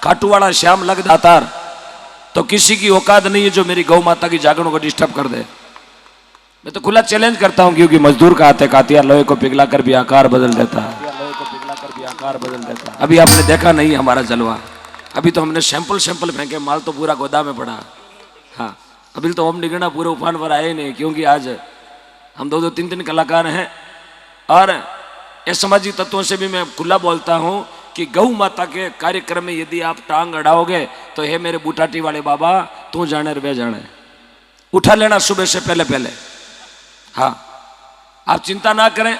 खाटू वाला श्याम लग दातार, तो किसी की औकात नहीं है जो मेरी गौ माता की जागरण को डिस्टर्ब कर दे। मैं तो खुला चैलेंज करता हूं, क्योंकि मजदूर का हाथ है कातिया लोहे को पिघला कर भी आकार बदल देता है। अभी आपने देखा नहीं हमारा जलवा, अभी तो हमने सैंपल फेंके, माल तो पूरा गोदाम में पड़ा। हाँ, अभी तो हम निगणा पूरे उफान पर आए नहीं, क्योंकि आज हम 2-3 कलाकार हैं। और इस सामाजिक तत्वों से भी मैं खुला बोलता हूं कि गौ माता के कार्यक्रम में यदि आप टांग अड़ाओगे तो हे मेरे बूटाटी वाले बाबा, तू जाने वे जाने, उठा लेना सुबह से पहले। हाँ, आप चिंता ना करें,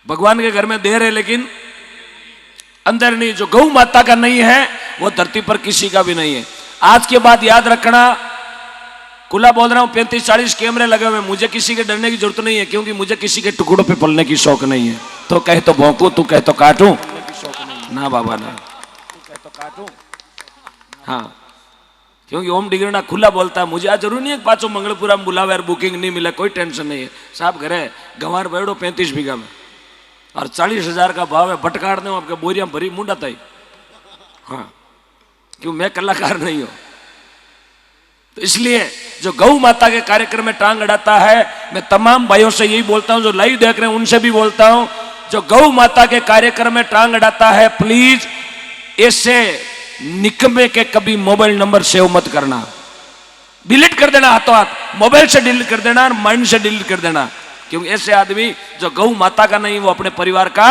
भगवान के घर में देर है लेकिन अंदर नहीं। जो गौ माता का नहीं है वो धरती पर किसी का भी नहीं है। आज के बाद याद रखना, खुला बोल रहा हूं, 35-40 कैमरे लगे हुए, मुझे किसी के डरने की जरूरत नहीं है, क्योंकि मुझे किसी के टुकड़ों पे पलने की शौक नहीं है। तो कहे तो भौंकू, तू कहे तो काटू ना बाबा ना, तो काटू। हाँ, क्योंकि ओम डिगरना खुला बोलता है, मुझे आज जरूर नहीं है पाचो मंगलपुरा में बुलावे और बुकिंग नहीं मिला, कोई टेंशन नहीं है साहब। घरे गंवार बैठो 35 बीघा में और 40,000 का भाव है, भटकाड़ दे आपके बोरिया भरी मुंडा तई। हाँ, क्यों मैं कलाकार नहीं हूं। तो इसलिए जो गौ माता के कार्यक्रम में टांग अड़ाता है, मैं तमाम भाइयों से यही बोलता हूं, जो लाइव देख रहे हैं उनसे भी बोलता हूं, जो गौ माता के कार्यक्रम में टांग अड़ाता है, प्लीज ऐसे निकमे के कभी मोबाइल नंबर सेव मत करना, डिलीट कर देना, हाथों हाथ मोबाइल से डिलीट कर देना और माइंड से डिलीट कर देना। क्योंकि ऐसे आदमी जो गौ माता का नहीं, वो अपने परिवार का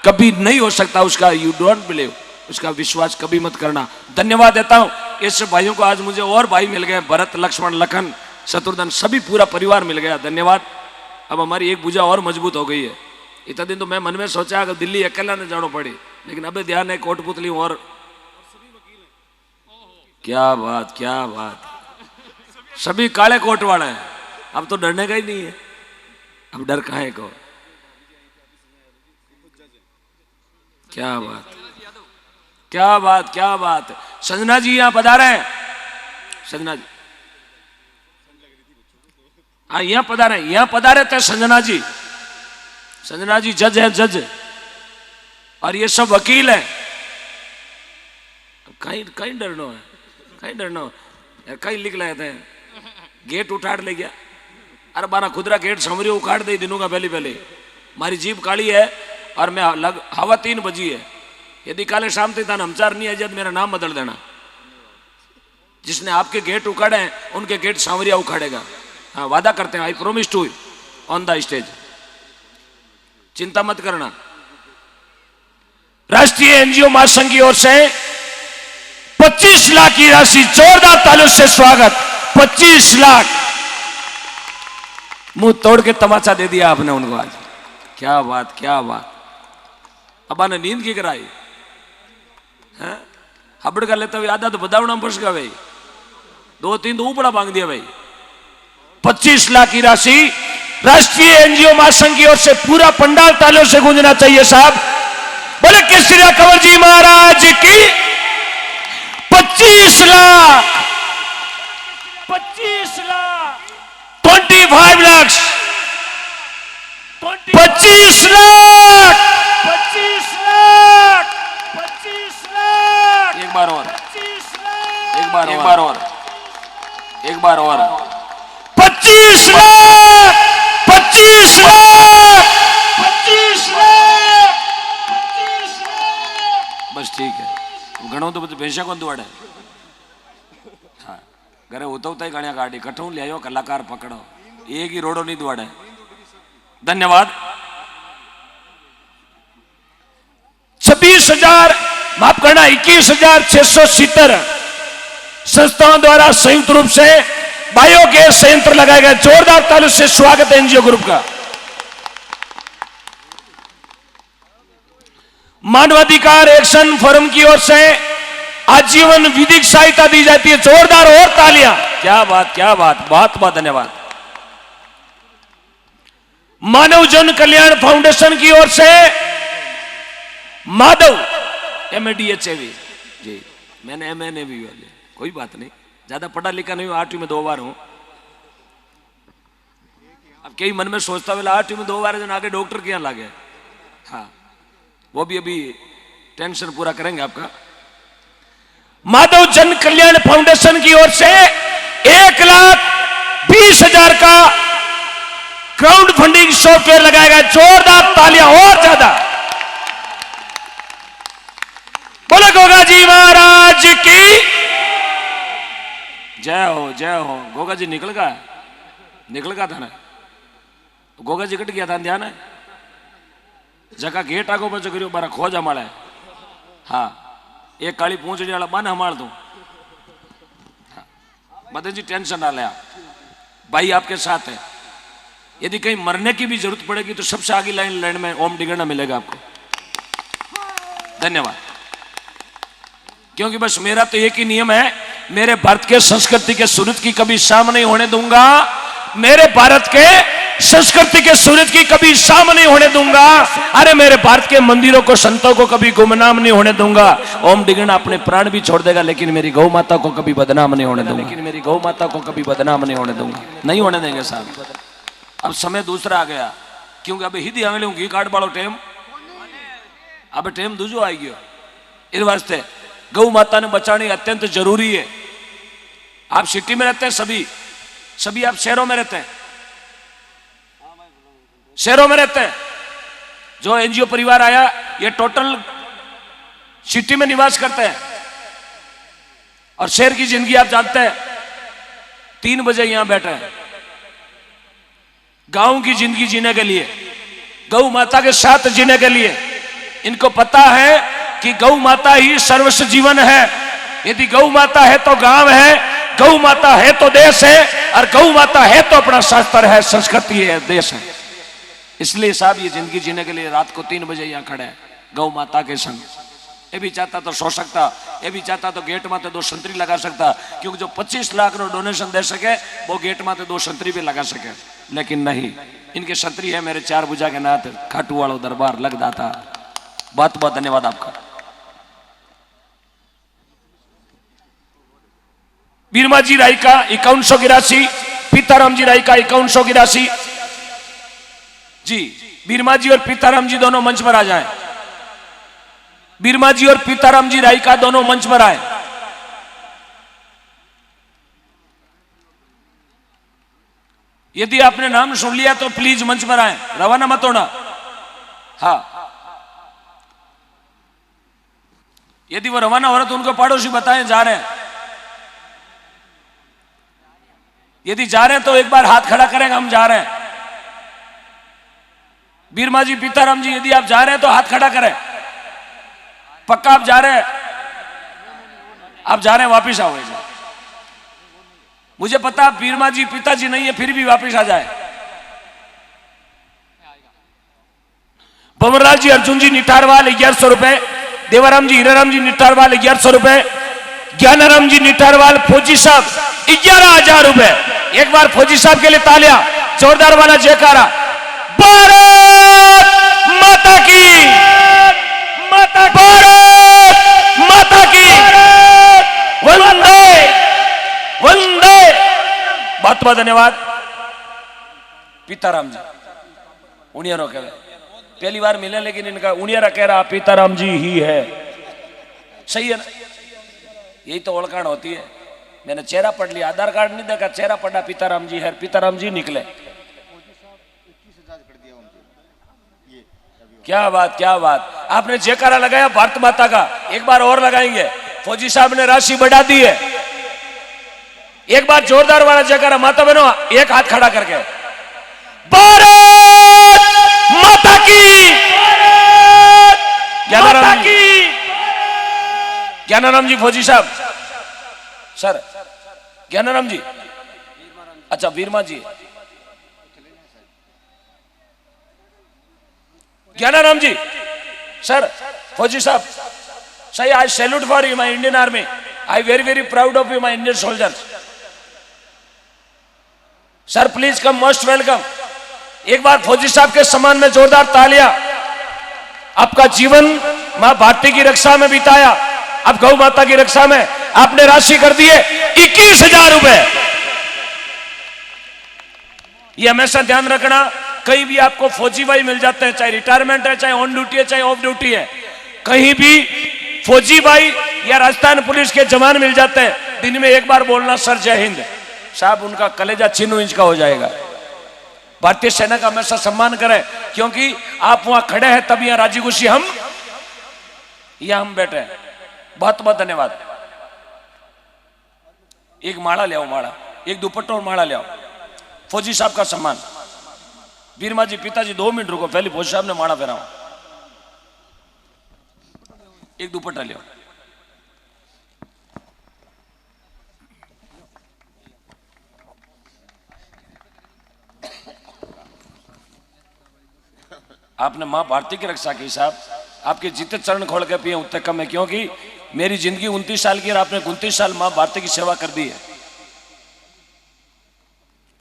कभी नहीं हो सकता, उसका यू डोंट बिलीव, उसका विश्वास कभी मत करना। धन्यवाद देता हूं ऐसे भाइयों को, आज मुझे और भाई मिल गए, भरत, लक्ष्मण, लखन, शत्रुघ्न, सभी पूरा परिवार मिल गया। धन्यवाद। अब हमारी एक भुजा और मजबूत हो गई है। इतना दिन तो मैं मन में सोचा कि दिल्ली अकेला न जाना पड़ी, लेकिन अबे ध्यान है कोटपुतली और क्या बात, सभी काले कोट वाले हैं। अब तो डरने का ही नहीं है, अब डर कहां को। क्या बात। संजना जी यहां पधारे हैं, संजना जी, हाँ यहाँ पधारे थे संजना जी जज है, जज, और ये सब वकील है। कहीं डरना है, कहीं लिख लेते हैं, गेट उठाड़ ले गया। अरे बारा खुदरा गेट समरी उखाड़ दे दिनों का पहले। मारी जीभ काली है और मैं हवा 3 बजी है। यदि काले शाम तक था हमचार नहीं आ जाए, मेरा नाम बदल देना। जिसने आपके गेट उखाड़े हैं उनके गेट सांवरिया उखाड़ेगा। हाँ, वादा करते हैं, I promise to on the stage, चिंता मत करना। राष्ट्रीय एनजीओ महासंघ की ओर से 25 लाख की राशि, जोरदार तालियों से स्वागत। 25 लाख मुंह तोड़ के तमाचा दे दिया आपने उनको आज। क्या बात। अब ने नींद की कराई है, हबड़ का लेता हुए आधा तो बदावना फंस गया भाई, 2-3 तो ऊपड़ा मांग दिया भाई। 25 लाख की राशि राष्ट्रीय एनजीओ महासंघ की ओर से पूरा पंडाल तालियों से गूंजना चाहिए साहब। बोले केसरिया कंवर जी महाराज की 25 लाख 25 लाख 25 लाख 25 लाख 25 लाख 25 लाख। एक बार और 25 लाख, एक बार और 25 लाख 25 लाख 25 लाख 25 लाख। बस ठीक है, घणो तो भैसा को दुआड़े। हाँ, घरे उतवता ही गणिया गाड़ी कठू ले आयो, कलाकार पकड़ो, एक ही रोडो नहीं दुआड़े। धन्यवाद। 26,000 माफ करना 21,670 संस्थाओं द्वारा संयुक्त रूप से बायोगैस संयंत्र लगाए गए। जोरदार तालियों से स्वागत है एनजीओ ग्रुप का। मानवाधिकार एक्शन फोरम की ओर से आजीवन विधिक सहायता दी जाती है। जोरदार और तालियां। क्या बात, बहुत धन्यवाद। मानव जन कल्याण फाउंडेशन की ओर से माधव MADHAV जी, मैंने MNA भी वाले, कोई बात नहीं, ज्यादा पढ़ा लिखा नहीं हूं, 8वीं में 2 बार हूं। अब कई मन में सोचता हुआ 8वीं में 2 बार जन आगे डॉक्टर के यहां लागे। हाँ, वो भी अभी टेंशन पूरा करेंगे आपका। माधव जन कल्याण फाउंडेशन की ओर से 1,20,000 का क्राउड फंडिंग सॉफ्टवेयर लगाया गया। जोरदार तालियां और ज्यादा। बोलो गोगा जी महाराज की जय हो, जय हो। गोगा जी निकल गया था ना, गोगा जी कट गया था, ध्यान है जगह गेट आगो बचो करियो बारा खोज हमारा है। हाँ, एक काली पूंछड़ी वाला बन हमार दो। बदे जी टेंशन ना ले, भाई आपके साथ है। यदि कहीं मरने की भी जरूरत पड़ेगी तो सबसे आगे लाइन में ओम डिगना मिलेगा आपको। धन्यवाद। क्योंकि बस मेरा तो एक ही नियम है, मेरे भारत के संस्कृति के सूरज की कभी शाम नहीं होने दूंगा। मेरे भारत के संस्कृति के सूरज की कभी शाम नहीं होने दूंगा। अरे मेरे भारत के मंदिरों को, संतों को कभी गुमनाम नहीं होने दूंगा। ओम डिगना अपने प्राण भी छोड़ देगा लेकिन मेरी गौ माता को कभी बदनाम नहीं होने दूंगा। लेकिन मेरी गौ माता को कभी बदनाम नहीं होने दूंगा, नहीं होने देंगे साहब। अब समय दूसरा आ गया, क्योंकि अब हिंदी आंगली घी काट वालों टाइम, अब टाइम दूजो आई गयो। इस वास्ते गौ माता ने बचानी अत्यंत जरूरी है। आप सिटी में रहते हैं, सभी आप शहरों में रहते हैं, शहरों में रहते हैं। जो एनजीओ परिवार आया ये टोटल सिटी में निवास करते हैं। और शहर की जिंदगी आप जानते हैं, 3 बजे यहां बैठे हैं गांव की जिंदगी जीने के लिए, गौ माता के साथ जीने के लिए। इनको पता है कि गौ माता ही सर्वस्व जीवन है। यदि गौ माता है तो गांव है, गौ माता है तो देश है, और गौ माता है तो अपना शास्त्र है, संस्कृति है, देश है। इसलिए साहब ये जिंदगी जीने के लिए रात को 3 बजे यहां खड़े हैं गौ माता के संग। ये भी चाहता तो सो सकता, ये भी चाहता तो गेट माते 2 संतरी लगा सकता, क्योंकि जो 25 लाख रो डोनेशन दे सके वो गेट माते 2 संतरी भी लगा सके। लेकिन नहीं, इनके संतरी है मेरे 4 भुजा के नाथ खाटू वालों दरबार लगदा था। बहुत बहुत धन्यवाद आपका। बीरमा जी राय का 5183, पीताराम जी राय का 5183। जी, बीरमा जी और पीताराम जी दोनों मंच पर आ जाएं। बीरमा जी और पीताराम जी राय का दोनों मंच पर आए। यदि आपने नाम सुन लिया तो प्लीज मंच पर आए, रवाना मत होना। हाँ, यदि वो रवाना हो रहा तो उनको पड़ोसी बताएं जा रहे हैं। यदि जा रहे हैं तो एक बार हाथ खड़ा करेंगे, हम जा रहे हैं। बीरमा जी, पीताराम जी, यदि आप जा रहे हैं तो हाथ खड़ा करें। पक्का आप जा रहे हैं? आप जा रहे हैं, वापिस आओ। मुझे पता बीरमा जी पिताजी नहीं है, फिर भी वापिस आ जाए। भंवरलाल जी, अर्जुन जी निठारवाल 1100 रुपए, देवाराम जी, हीराराम जी निठारवाल 1100 रुपए, ज्ञानाराम जी निठारवाल, फौजी साहब 11,000 रुपए। एक बार फौजी साहब के लिए तालियां, जोरदार वाला जयकारा। भारत माता की, भारत माता की, वंदे वंदे। बहुत बहुत धन्यवाद। पीताराम जी उनियारो कह, पहली बार मिले लेकिन इनका उनियारा कह रहा पीताराम जी ही है। सही है ना? यही तो ओळखाण होती है। मैंने चेहरा पढ़ लिया, आधार कार्ड नहीं देखा, चेहरा पढ़ा पीताराम जी है, पीताराम जी निकले। क्या बात, क्या बात। आपने जयकारा लगाया भारत माता का, एक बार और लगाएंगे। फौजी साहब ने राशि बढ़ा दी है, एक बार जोरदार वाला जयकारा। माता बहनों एक हाथ खड़ा करके, भारत माता की, ज्ञानाराम जी, ज्ञानाराम जी, फौजी साहब सर, ज्ञानाराम जी, अच्छा बीरमा जी, ज्ञानाराम जी, सर, फौजी साहब, सही, आई salute for you my Indian army, I very proud of you my Indian soldiers. Sir please come, most welcome. एक बार फौजी साहब के सम्मान में जोरदार तालियां। आपका जीवन मां भारती की रक्षा में बिताया, अब गौ माता की रक्षा में आपने राशि कर दी है 21,000 रुपए। ये हमेशा ध्यान रखना, कहीं भी आपको फौजी भाई मिल जाते हैं, चाहे रिटायरमेंट है, चाहे ऑन ड्यूटी है, चाहे ऑफ ड्यूटी है, कहीं भी फौजी भाई या राजस्थान पुलिस के जवान मिल जाते हैं, दिन में एक बार बोलना सर जय हिंद, साहब उनका कलेजा 6 इंच का हो जाएगा। भारतीय सेना का हमेशा सम्मान करें, क्योंकि आप वहां खड़े हैं तब यहां राजी खुशी हम बैठे हैं। बहुत बहुत धन्यवाद। एक माला ले आओ, माला, एक दुपट्टा और माला ले आओ, फौजी साहब का सम्मान। बीरमा जी पिताजी 2 मिनट रुको, पहले फौजी साहब ने माला पहनाओ। एक दुपट्टा ले आओ। आपने मां भारती की रक्षा की साहब, आपके जीते चरण खोल के पिए उतने कम है, क्योंकि मेरी जिंदगी 29 साल की और आपने 29 साल मां भारती की सेवा कर दी है।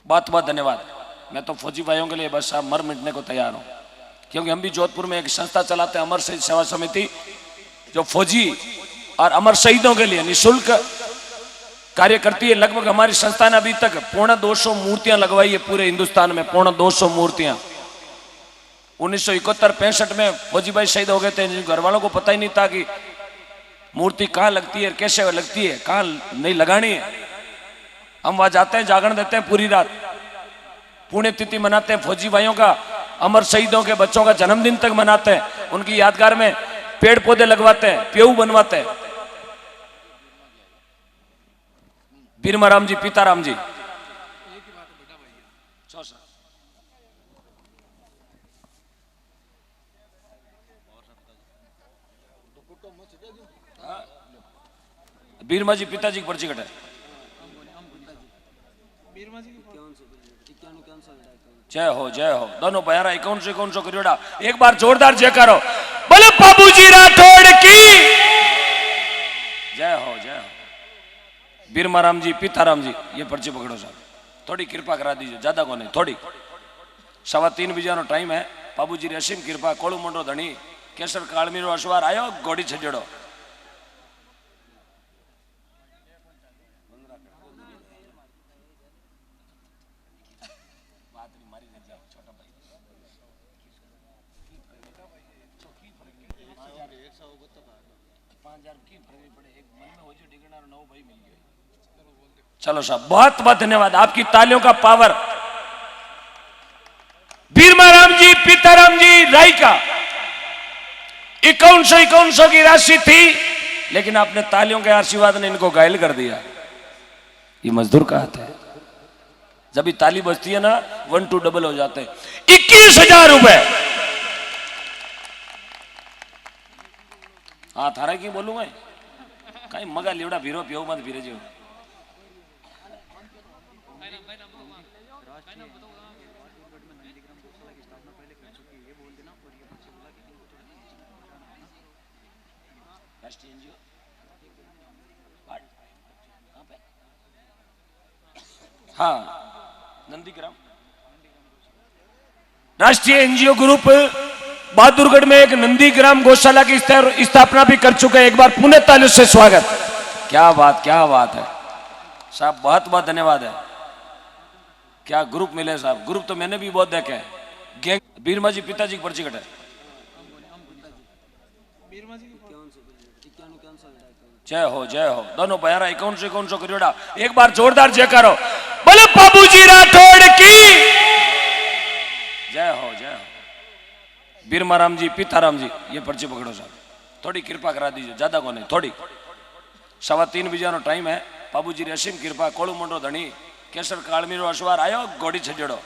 बहुत बहुत धन्यवाद। मैं तो फौजी भाइयों के लिए बस आप मर मिटने को तैयार हूं, क्योंकि हम भी जोधपुर में एक संस्था चलाते हैं, अमर शहीद सेवा समिति, जो फौजी और अमर शहीदों के लिए निःशुल्क कार्य करती है। लगभग हमारी संस्था ने अभी तक 250 मूर्तियां लगवाई है पूरे हिंदुस्तान में, 250 मूर्तियां। 1971-65 में फौजी भाई शहीद हो गए थे, घर वालों को पता ही नहीं था कि मूर्ति कहाँ लगती है, कैसे लगती है, कहाँ नहीं लगानी है। हम वहां जाते हैं, जागरण देते हैं पूरी रात, पुण्यतिथि मनाते हैं फौजी भाइयों का, अमर शहीदों के बच्चों का जन्मदिन तक मनाते हैं, उनकी यादगार में पेड़ पौधे लगवाते हैं, पेऊ बनवाते हैं। बीरमाराम जी, पीताराम जी, बीरमा जी पिताजी की पर्ची कटे। जय हो जय हो। दोनों बयारा 51 करोड़ा, एक बार जोरदार जय करो, बोले बाबूजी राठौड़ की जय हो जय हो। बीरमाराम जी, पीताराम जी, ये पर्ची पकड़ो साहब, थोड़ी कृपा करा दीजिए, ज्यादा को नहीं, थोड़ी। 3:15 बजे टाइम है। बाबूजी री असीम कृपा, कोलू मंडो धनी, केसर कालमीरो अश्वार आयो, घोड़ी छजड़ो। चलो साहब, बहुत बहुत धन्यवाद, आपकी तालियों का पावर। बीरमाराम जी, पीताराम जी राय का 51 की राशि थी, लेकिन आपने तालियों के आशीर्वाद ने इनको घायल कर दिया। ये मजदूर का हाथ है, जब भी ताली बजती है ना 1 2 डबल हो जाते हैं। 21,000 रुपए। हाँ थारा की बोलूंगा, कहीं मगा लिवड़ा भीरो पियो मत भीरे जो। हाँ, नंदीग्राम राष्ट्रीय एनजीओ ग्रुप बहादुरगढ़ में एक नंदीग्राम गौशाला की स्थापना भी कर चुका है। एक बार पुनः तालियों से स्वागत। क्या बात है साहब, बहुत बहुत धन्यवाद है। क्या ग्रुप मिले साहब, ग्रुप तो मैंने भी बहुत देखे हैं। गैंग बीरमा जी पिताजी की पर्ची कटे। जय हो जय हो। दोनों बयारा 51 करोड़ा, एक बार जोरदार जय करो, बोले बाबूजी राठौड़ की जय हो जय हो। बीरमाराम जी, पीताराम जी, ये पर्ची पकड़ो साहब, थोड़ी कृपा करा दीजिए, ज्यादा को नहीं, थोड़ी। 3:15 बजे टाइम है। बाबूजी री असीम कृपा, कोलू मंडो धनी, केसर कालमीरो अश्वार आयो, घोड़ी छजड़ो।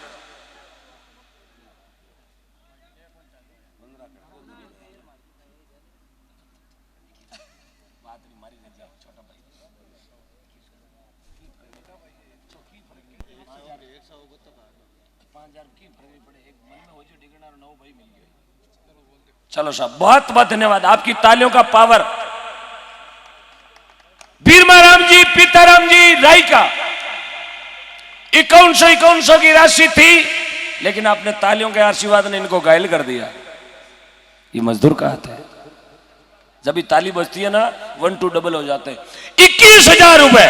चलो साहब, बहुत बहुत धन्यवाद, आपकी तालियों का पावर। बीरमाराम जी, पीताराम जी राय का 51 की राशि थी, लेकिन आपने तालियों के आशीर्वाद ने इनको घायल कर दिया। ये मजदूर का हाथ है, जब भी ताली बजती है ना 1 2 डबल हो जाते हैं। 21,000 रुपए।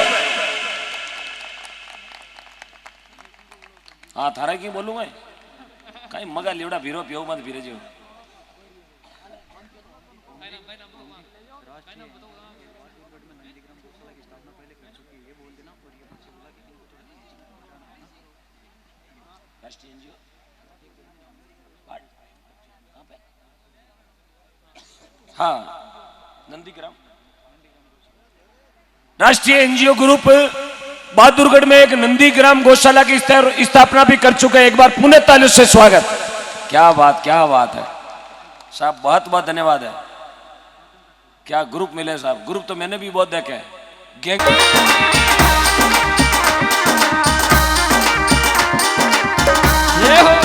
हाँ थारा की बोलूंगा, कहीं मगा लिवड़ा भीरो पियो मत भीरे जो। राष्ट्रीय एनजीओ कहाँ पे? हाँ, नंदीग्राम राष्ट्रीय एनजीओ ग्रुप बहादुरगढ़ में एक नंदीग्राम गौशाला की स्थापना भी कर चुके हैं। एक बार पुनः तालियों से स्वागत। क्या बात है साहब, बहुत बहुत धन्यवाद है। क्या ग्रुप मिले साहब, ग्रुप तो मैंने भी बहुत देखे गैंग। ये हो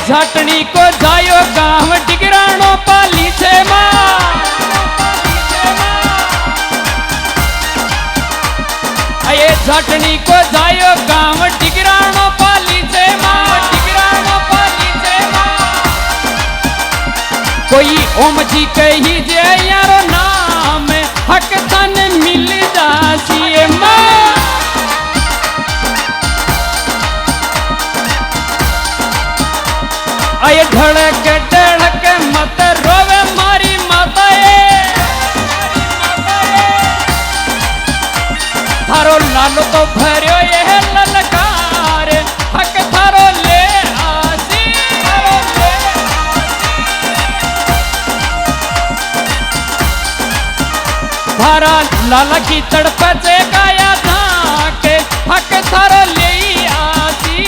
झटनी को जायो गांव डिगरानो पाली से मां, ये झटनी को जायो गांव डिगरानो पाली से मां, डिगरानो पाली से मां। कोई ओम जी कही जे यारो नाम हक तन मिल जासी मां। आये धड़क धड़क मत रोवे मारी माता थारो लालो तो भरियो ये ललकार हक थारो ले आसी, थारो ले थारा लाला की तड़प से गाया था के हक थारो ले आसी।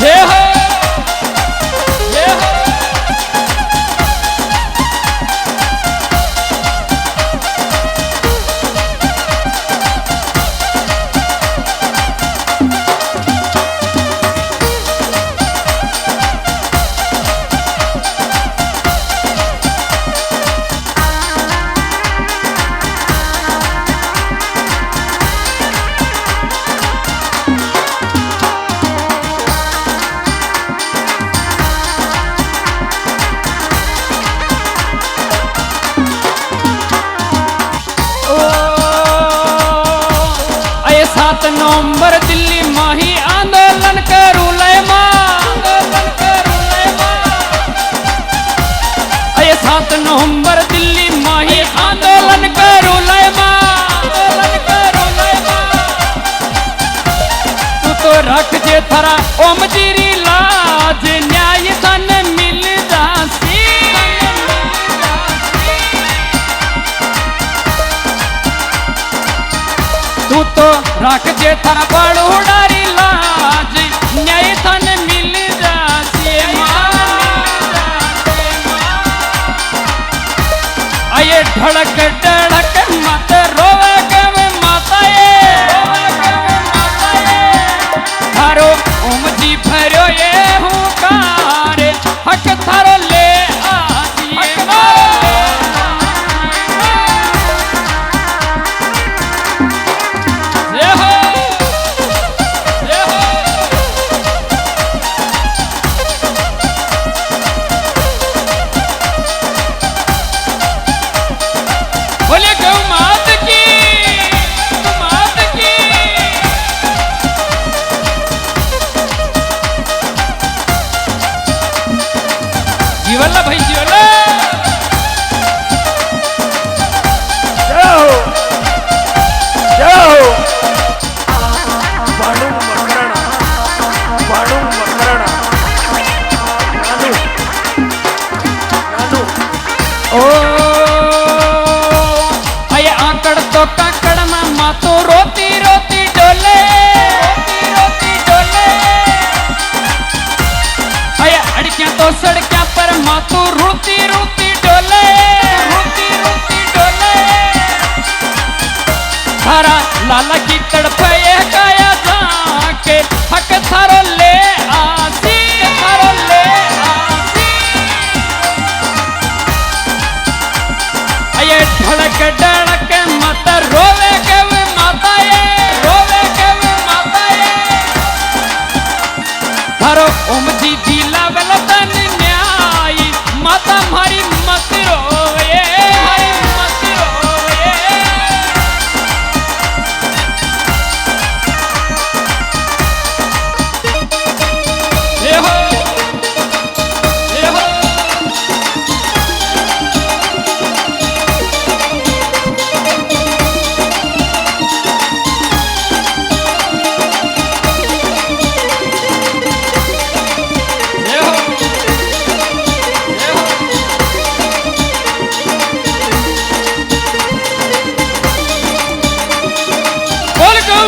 ये हो नवंबर दिल्ली माही आंदोलन करू ले मां, आंदोलन करू ले मां। 7 नवंबर दिल्ली माही आंदोलन करू ले मां, आंदोलन करू ले मां। तू तो रख जे थारा ओम जीरी लाज न्याय तन मिल जासी। तू तो रख जे थारा बड़ोड़ारी लाज न्याय तन मिल जासी आये धड़क धड़क मत रोवे गम माता थारो ओम जी भरो ये हुकार हक थारो ले आसी। बोले गौ मात की, मात की। जीवल्ला भाई जीवल्ला जाओ जाओ बाणू मकराना, बाणू मकराना नानू नानू ओ तो काकड़ में मातो रोती रोती डोले, रोती रोती डोले। अड़कियां तो सड़कियां पर मातो रोती रोती डोले, रोती रोती डोले। थारा लाला की तड़प ये गाया जाके हक थारो ले आसी, थारो ले आसी। धड़क धड़क माता रोवे के वे माता ये, रोवे के वे माता ये। थारो ओम जी दिला वेलतन न्याय माता हमारी मत रोवे, हमारी मत रोवे। हे हो, हे हो।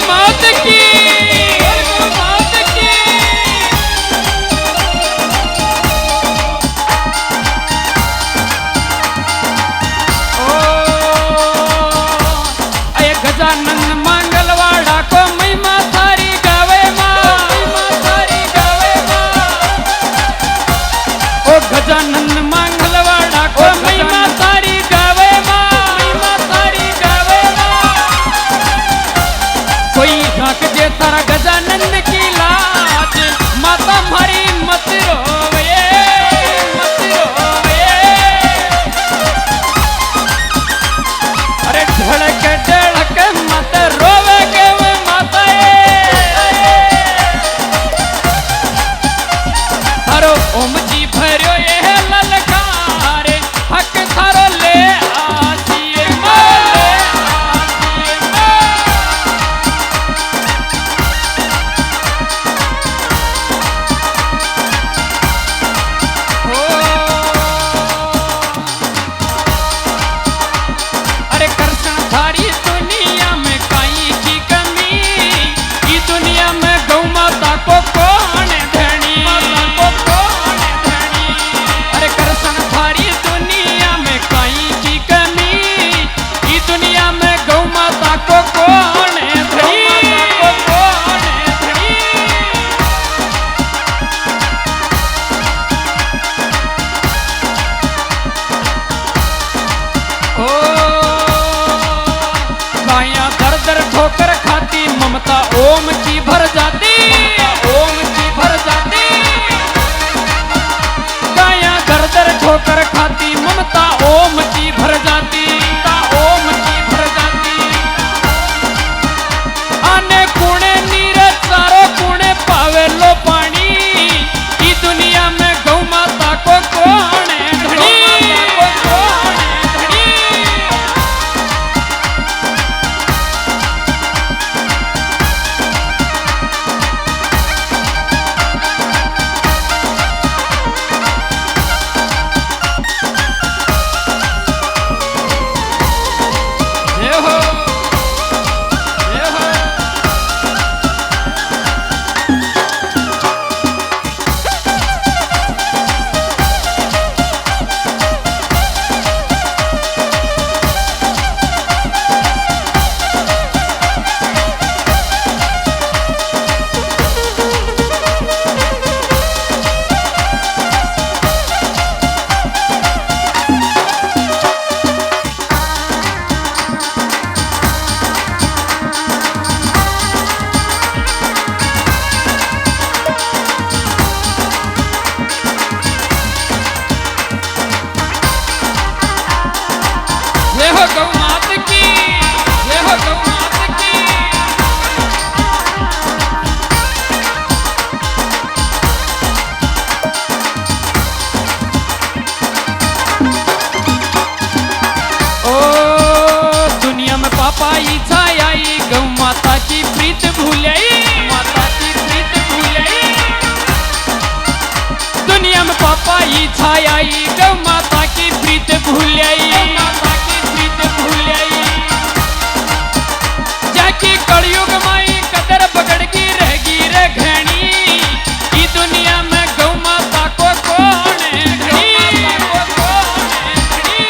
मात की, मात की। ओ अय गजानन मंगलवाड़ा को महिमा थारी गावे माँ, महिमा थारी गावे माँ। ओ गजानन मंगलवाड़ा को महिमा थारी गावे माँ, महिमा थारी गावे माँ। कोई झांक जे तारा गजानन की लाज माता हमारी मत रोवे, मत रोवे। अरे धड़क धड़क मत रोवे के वे माता ये। थारो ओम जी भर्यो ये ललकारे हक थारो ले आसिए माँ, ले आसिए माँ। अरे कृष्ण थारी दुनिया में काई की कमी, ई दुनिया में गौ माता को कौन धनी, माता को कौन धनी। अरे कृष्ण थारी दुनिया में काई की कमी, ई दुनिया में गौ माता को कौन धनी, को कौन धनी। ओ गाया दर दर ठोकर खाती ममता ओम की भर जाती, ओम की भर जाती। गाया दर दर ठोकर खाती ममता ओम की भर जाती, ओम की भर जाती। आने कुणे नीर चारो कुणे पावे लो पानी, ई दुनिया में गौ माता को कौन धनी, को कौन धनी। जय हो, जय हो। जय हो गौ मात की, जय हो गौ मात की। ओ दुनिया में पापा ही छाई गौ माता की प्रीत भूलई, माता की प्रीत भूलई। दुनिया में पापा ही छाई गौ माता की प्रीत भूलई, माता की प्रीत भूलई। जाकी कलयुग माई कदर पकड़ की रहेगी रे घनी, ई दुनिया में गौ माता को कौन धनी, को कौन धनी।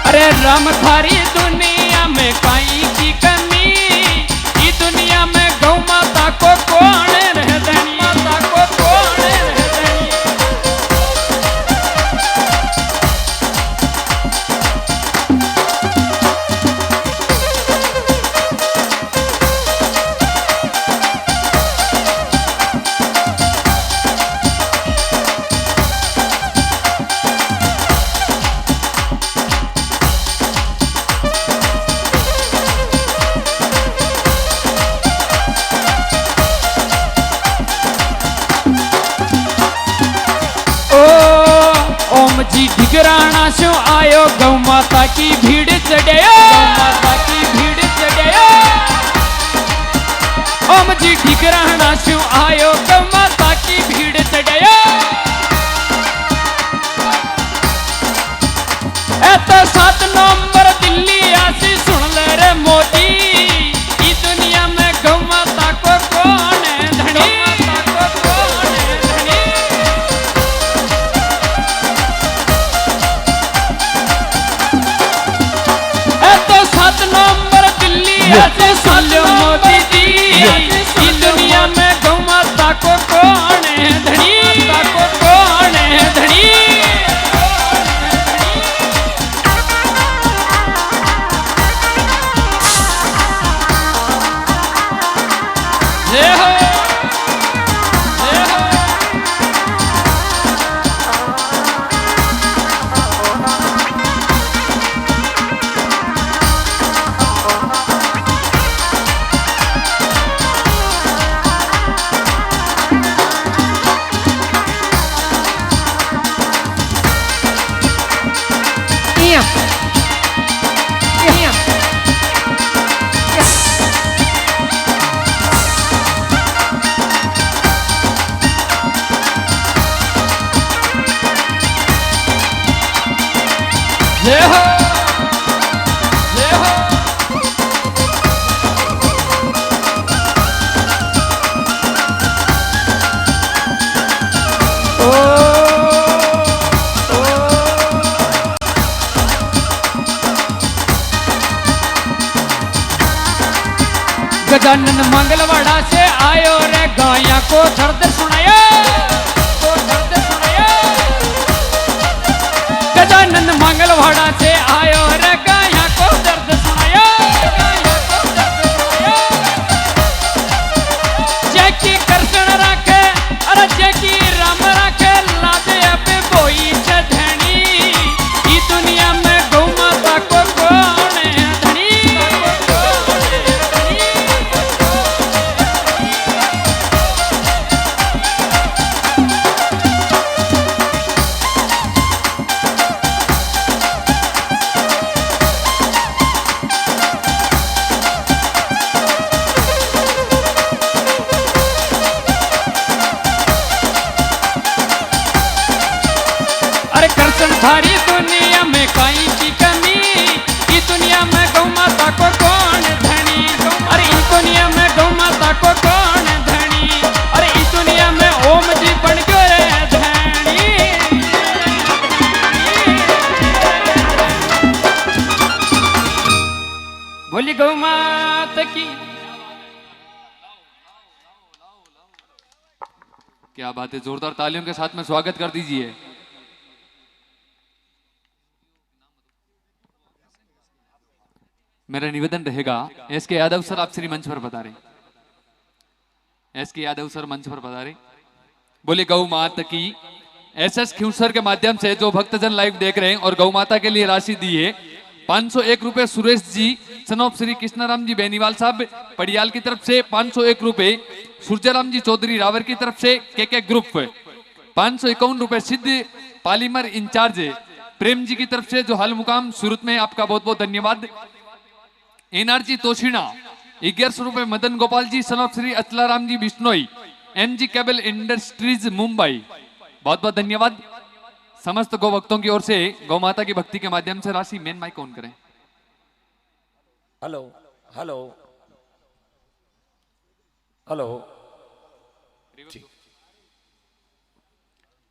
अरे राम थारी दुनिया में काई की कमी, ई दुनिया में गौ माता को कौन रह धनी, माता को कौन रह धनी। जी ढिगराना से आयो गौ माता की भीड़ चढ़े माता की भीड़ चढ़े ओम जी ढिगराना से आयो गौ माता की भीड़ चढ़े तो 7 नवंबर दिल्ली आसी सुन ले रे मोदी ई दुनिया में गौ माता को कौन है धनी तो 7 नवंबर दिल्ली आसी सुन लो मोदी जी ई दुनिया में गौ माता को कौन है धनी को कौन है धनी गजानन मंगलवाड़ा से आयो रे गाया को दर्द सुनाया को दर्द सुनाया गजानन मंगलवाड़ा से आयो रे गाया को दर्द सुनाया जय की कृष्ण राखे अरे जय की राम राखे लादे अब बोई से धनी ई दुनिया में गौ माता को कौन है धनी सारी दुनिया में कहीं की कमी इस दुनिया में गौ माता को कौन धनी अरे इस दुनिया में गौ माता को कौन धनी अरे इस दुनिया में ओम जी बन गए धनी बोली गौ माता की क्या बात है, जोरदार तालियों के साथ में स्वागत कर दीजिए। मेरा निवेदन रहेगा, एस के यादव सर आप श्री मंच पर बता रहे। एस के यादव सर मंच पर बता रहे। बोले गौ माता की। एसएस खिंसर के माध्यम से जो भक्तजन लाइव देख रहे हैं और गौ माता के लिए राशि दी है 501 रुपए सुरेश जी सनोप श्री कृष्णाराम जी बेनीवाल साहब पड़ियाल की तरफ से, 501 रुपए सूर्यराम जी चौधरी रावर की तरफ से के ग्रुप, 551 रुपए सिद्ध पालीमर इंचार्ज प्रेम जी की तरफ से जो हाल मुकाम सूरत में, आपका बहुत बहुत धन्यवाद। एनआरजी तोशिणा 1100 रुपए मदन गोपाल जी सनोप Shri Achalaram ji Bishnoi MG cable industries Mumbai, बहुत बहुत धन्यवाद। समस्त गौ भक्तों की ओर से गौ माता की भक्ति के माध्यम से राशि। मेन माइक ऑन करें। Hello hello hello.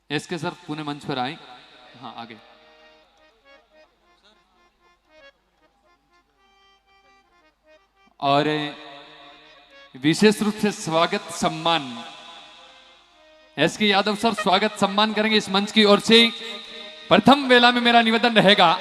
SK sir Pune मंच पर आए। हाँ आगे। और विशेष रूप से स्वागत सम्मान एस के यादव सर स्वागत सम्मान करेंगे इस मंच की ओर से। प्रथम वेला में मेरा निवेदन रहेगा,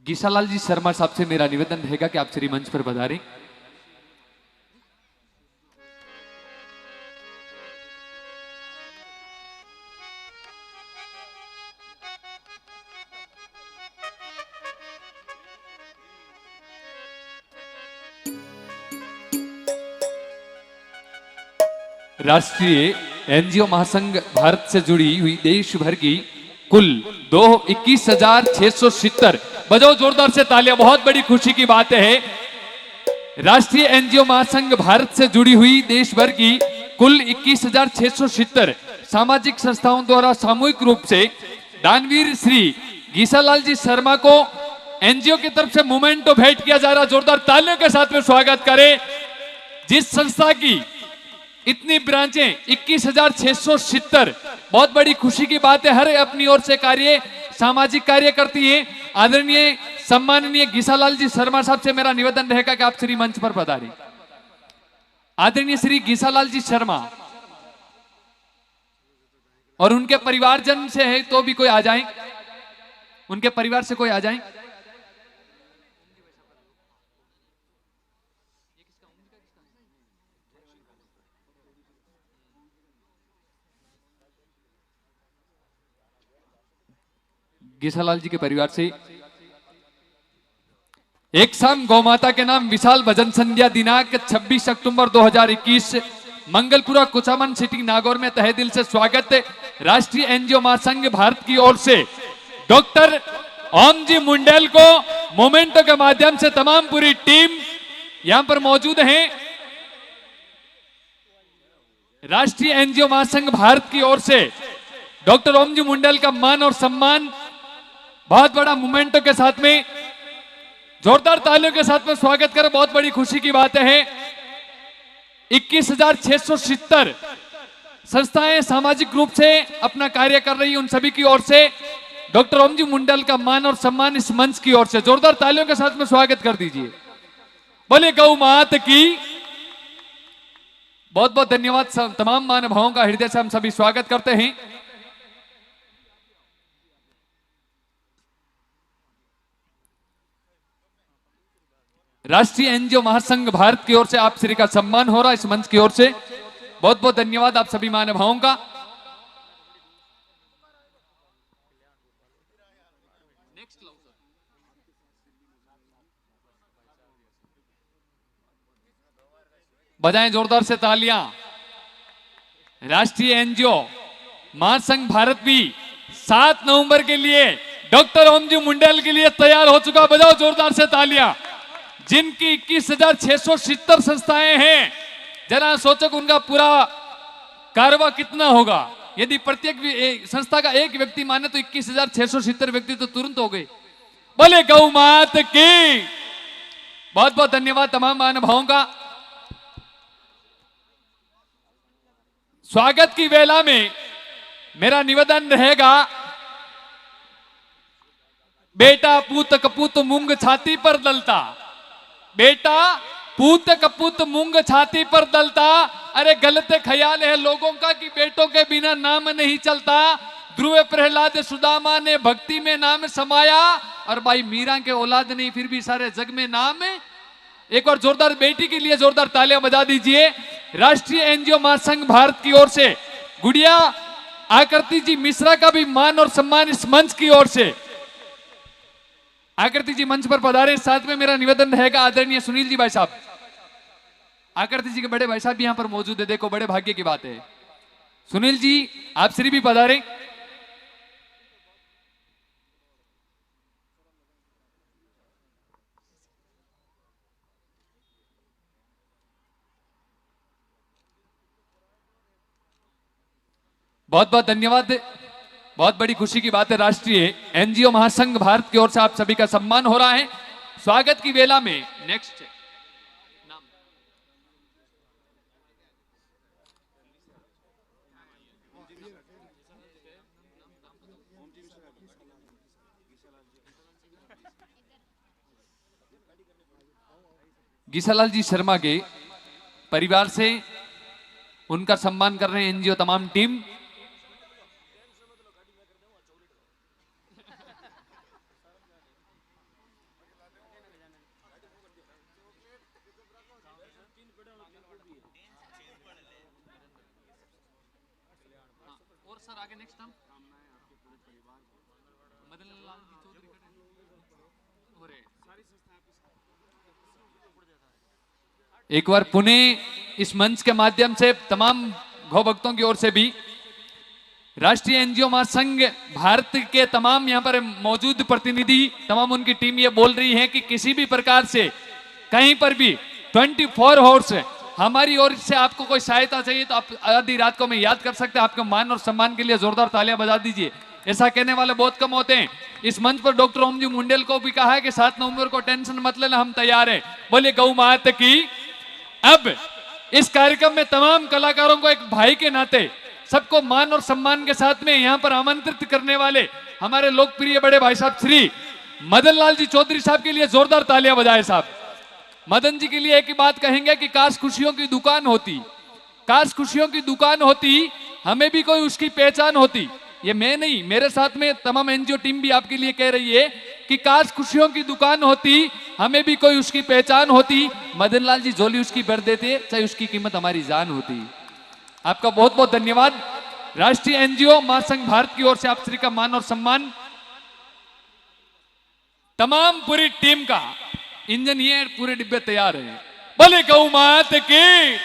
गीसालाल जी शर्मा साहब से मेरा निवेदन रहेगा कि आप श्री मंच पर पधारें। राष्ट्रीय एनजीओ महासंघ भारत से जुड़ी हुई देश भर की कुल 21,670 बजाओ जोरदार से तालियां, बहुत बड़ी खुशी की बात है। राष्ट्रीय एनजीओ महासंघ भारत से जुड़ी हुई देश भर की कुल 21,670 सामाजिक संस्थाओं द्वारा सामूहिक रूप से दानवीर श्री गीसालाल जी शर्मा को एनजीओ की तरफ से मोमेंटो भेंट किया जा रहा। जोरदार तालियों के साथ में स्वागत करें। जिस संस्था की इतनी ब्रांचें 21,670, बहुत बड़ी खुशी की बात है। हर अपनी ओर से कार्य, सामाजिक कार्य करती है। आदरणीय सम्माननीय गीसालाल जी शर्मा साहब से मेरा निवेदन रहेगा कि आप श्री मंच पर पधारें। आदरणीय श्री गीसालाल जी शर्मा और उनके परिवारजन से है तो भी कोई आ जाए, उनके परिवार से कोई आ जाए। गीसालाल जी के परिवार से एक शाम गौ माता के नाम विशाल भजन संध्या दिनांक 26 अक्टूबर 2021 मंगलपुरा कुचामन सिटी नागौर में तहे दिल से स्वागत। राष्ट्रीय एनजीओ महासंघ भारत की ओर से डॉक्टर ओम जी मुंडेल को मोमेंटो के माध्यम से तमाम पूरी टीम यहां पर मौजूद है। राष्ट्रीय एनजीओ महासंघ भारत की ओर से डॉक्टर ओम जी मुंडेल का मान और सम्मान बहुत बड़ा मोमेंटो के साथ में जोरदार तालियों के साथ में स्वागत करें। बहुत बड़ी खुशी की बात है। 21,670 संस्थाएं सामाजिक रूप से अपना कार्य कर रही, उन सभी की ओर से डॉक्टर ओम जी मुंडल का मान और सम्मान इस मंच की ओर से जोरदार तालियों के साथ में स्वागत कर दीजिए। बोले गौ मात की। बहुत बहुत धन्यवाद। तमाम महानुभावों का हृदय से हम सभी स्वागत करते हैं। राष्ट्रीय एनजीओ महासंघ भारत की ओर से आप श्री का सम्मान हो रहा है इस मंच की ओर से। बहुत बहुत धन्यवाद आप सभी महानुभावों का। बजाएं जोरदार से तालियां। राष्ट्रीय एनजीओ महासंघ भारत भी 7 नवंबर के लिए डॉक्टर ओम जी मुंडेल के लिए तैयार हो चुका। बजाओ जोरदार से तालियां। जिनकी 21,670 संस्थाएं हैं, जरा सोचो उनका पूरा कारवा कितना होगा। यदि प्रत्येक संस्था का एक व्यक्ति माने तो 21,670 व्यक्ति तो तुरंत हो गए। बोले गौ मात की। बहुत बहुत धन्यवाद तमाम महानुभावों का। स्वागत की वेला में मेरा निवेदन रहेगा, बेटा पूत कपूत मूंग छाती पर दलता, बेटा पूत कपूत मूंग छाती पर दलता। अरे गलत ख्याल है लोगों का कि बेटों के बिना नाम नहीं चलता। ध्रुव प्रहलाद सुदामा ने भक्ति में नाम समाया, और भाई मीरा के औलाद नहीं फिर भी सारे जग में नाम है। एक और जोरदार बेटी के लिए जोरदार तालियां बजा दीजिए। राष्ट्रीय एनजीओ महासंघ भारत की ओर से गुड़िया आकृति जी मिश्रा का भी मान और सम्मान इस मंच की ओर से। आकृति जी मंच पर पधारे। साथ में मेरा निवेदन रहेगा आदरणीय सुनील जी भाई साहब, आकृति जी के बड़े भाई साहब भी यहां पर मौजूद है। देखो बड़े भाग्य की बात है। सुनील जी आप श्री भी पधारे। बहुत बहुत धन्यवाद। बहुत बड़ी खुशी की बात है। राष्ट्रीय एनजीओ महासंघ भारत की ओर से आप सभी का सम्मान हो रहा है। स्वागत की वेला में नेक्स्ट गीसालाल जी शर्मा के परिवार से उनका सम्मान कर रहे हैं एनजीओ तमाम टीम। आगे नेक्स्ट हम मदन लाल जी चौधरी एक बार पुनः इस मंच के माध्यम से तमाम गौ भक्तों की ओर से भी राष्ट्रीय एनजीओ महासंघ भारत के तमाम यहाँ पर मौजूद प्रतिनिधि, तमाम उनकी टीम ये बोल रही है कि किसी भी प्रकार से कहीं पर भी 24 आवर्स हमारी ओर से आपको कोई सहायता चाहिए तो आप आधी रात को मैं याद कर सकते हैं। आपके मान और सम्मान के लिए जोरदार तालियां बजा दीजिए। ऐसा कहने वाले बहुत कम होते हैं। इस मंच पर डॉक्टर ओमजी मुंडेल को भी कहा है कि 7 नवंबर को टेंशन मत लेना, हम तैयार हैं। बोले गौ माता की। अब इस कार्यक्रम में तमाम कलाकारों को एक भाई के नाते सबको मान और सम्मान के साथ में यहाँ पर आमंत्रित करने वाले हमारे लोकप्रिय बड़े भाई साहब श्री मदन लाल जी चौधरी साहब के लिए जोरदार तालियां बजाए साहब। मदन जी के लिए एक ही बात कहेंगे कि काश खुशियों की दुकान होती, काश खुशियों की दुकान होती, हमें भी कोई उसकी पहचान होती। ये मैं नहीं, मेरे साथ में तमाम एनजीओ टीम भी आपके लिए कह रही है कि काश खुशियों की दुकान होती, हमें भी कोई उसकी पहचान होती। मदन लाल जी झोली उसकी भर देते, चाहे उसकी कीमत हमारी जान होती। आपका बहुत बहुत धन्यवाद। राष्ट्रीय एनजीओ महासंघ भारत की ओर से आप श्री का मान और सम्मान। तमाम पूरी टीम का इंजन ये पूरे डिब्बे तैयार है। बोले गौ माता की।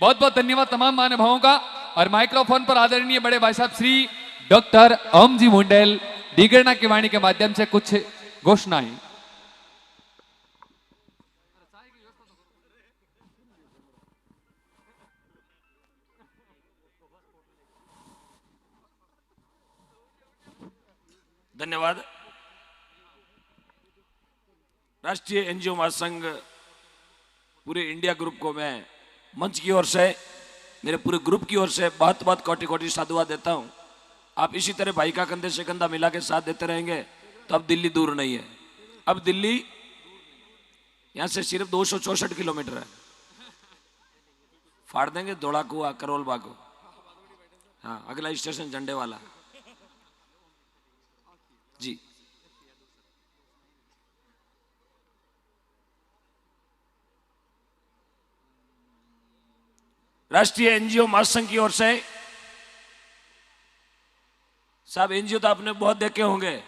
बहुत बहुत धन्यवाद तमाम महानुभावों का। और माइक्रोफोन पर आदरणीय बड़े भाई साहब श्री डॉक्टर ओमजी मुंडेल दिगरना की वाणी के माध्यम से कुछ घोषणाएं। धन्यवाद। राष्ट्रीय एनजीओ महासंघ पूरे इंडिया ग्रुप को मैं मंच की ओर से, मेरे पूरे ग्रुप की ओर से बहुत बहुत कोटि कोटि साधुवाद देता हूं। आप इसी तरह भाई का कंधे से कंधा मिला के साथ देते रहेंगे तो अब दिल्ली दूर नहीं है। अब दिल्ली यहां से सिर्फ 264 किलोमीटर है। फाड़ देंगे धोड़ाकुआ करोलबा को। हाँ, अगला स्टेशन झंडे वाला जी। राष्ट्रीय एनजीओ महासंघ की ओर से साहब, एनजीओ तो आपने बहुत देखे होंगे,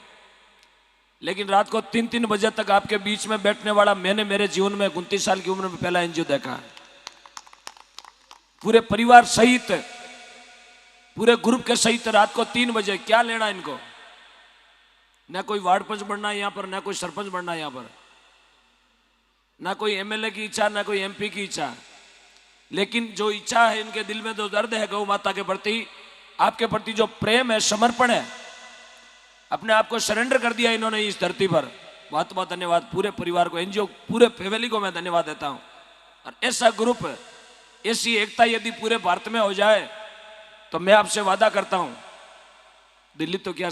लेकिन रात को 3-3 बजे तक आपके बीच में बैठने वाला मैंने मेरे जीवन में 29 साल की उम्र में पहला एनजीओ देखा है। पूरे परिवार सहित, पूरे ग्रुप के सहित रात को 3 बजे। क्या लेना इनको? ना कोई वार्ड पंच बनना है यहाँ पर, ना कोई सरपंच बनना है यहाँ पर, ना कोई एमएलए की इच्छा, ना कोई एमपी की इच्छा, लेकिन जो इच्छा है इनके दिल में, जो दर्द है गौ माता के प्रति, आपके प्रति जो प्रेम है, समर्पण है, अपने आप को सरेंडर कर दिया इन्होंने इस धरती पर। बहुत बहुत धन्यवाद। पूरे परिवार को, एनजीओ पूरे फैमिली को मैं धन्यवाद देता हूं। और ऐसा ग्रुप, ऐसी एकता यदि पूरे भारत में हो जाए तो मैं आपसे वादा करता हूं, दिल्ली तो क्या